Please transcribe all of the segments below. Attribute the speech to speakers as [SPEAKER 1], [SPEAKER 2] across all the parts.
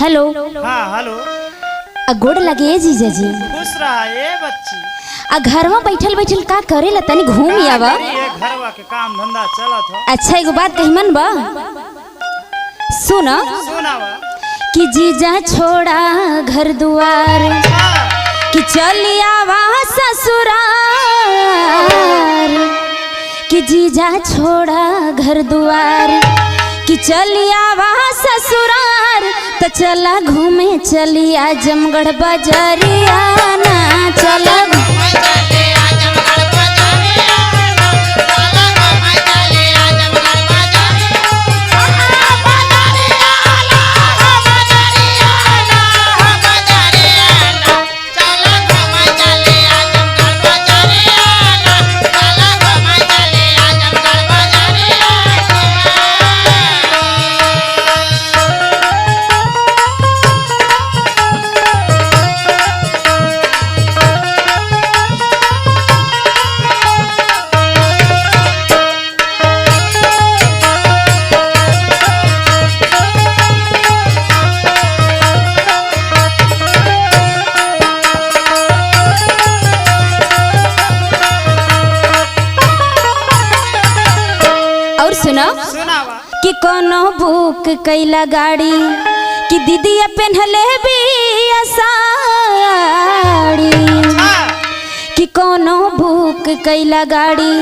[SPEAKER 1] Hello.
[SPEAKER 2] हाँ hello.
[SPEAKER 1] गोड़ लगे जीजा जी।
[SPEAKER 2] खुश रहा ये बच्ची।
[SPEAKER 1] घर में बैठल बैठल का करे ला तनी घूम आवा।
[SPEAKER 2] घरवा के काम धंधा चलत हो।
[SPEAKER 1] अच्छा एगो बात कही मन बा सुना कि जीजा छोड़ा घर दुआर कि चली आवा ससुरार कि जीजा छोड़ा घर दुआर कि चली आवा ससुरार तो चला घूमे चली आजमगढ़ बाजारिया ना चला सुना कि कोनो बुक कैला गाड़ी कि दीदी पहनले बिया साड़ी कि कोनो बुक कैला गाड़ी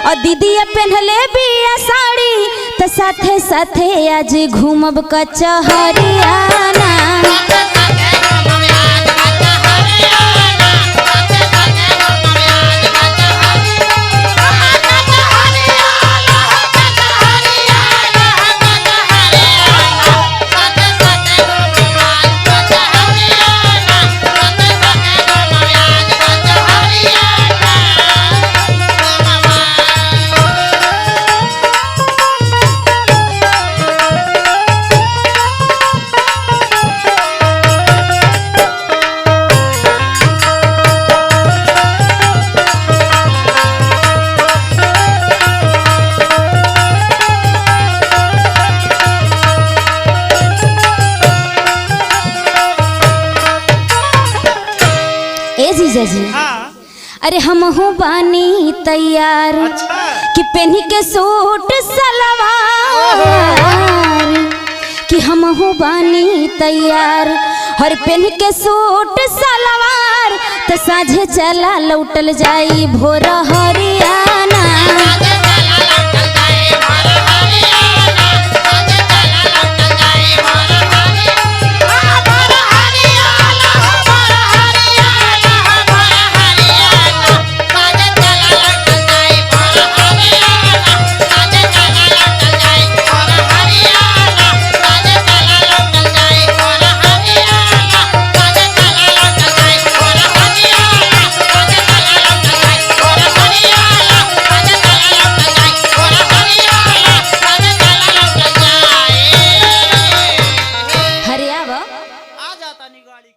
[SPEAKER 1] और दीदी पहनले बिया साड़ी तो साथे साथे आज घूमब कचहरियाना जीजा जी।
[SPEAKER 2] हाँ।
[SPEAKER 1] अरे हम हो बानी तैयार कि पहनी के सूट सलवार कि हम हो बानी तैयार हर पहनी के सूट सलवार तो साझे चला लौटल जाई भोर हरियाना
[SPEAKER 2] आ जाता नहीं गाड़ी।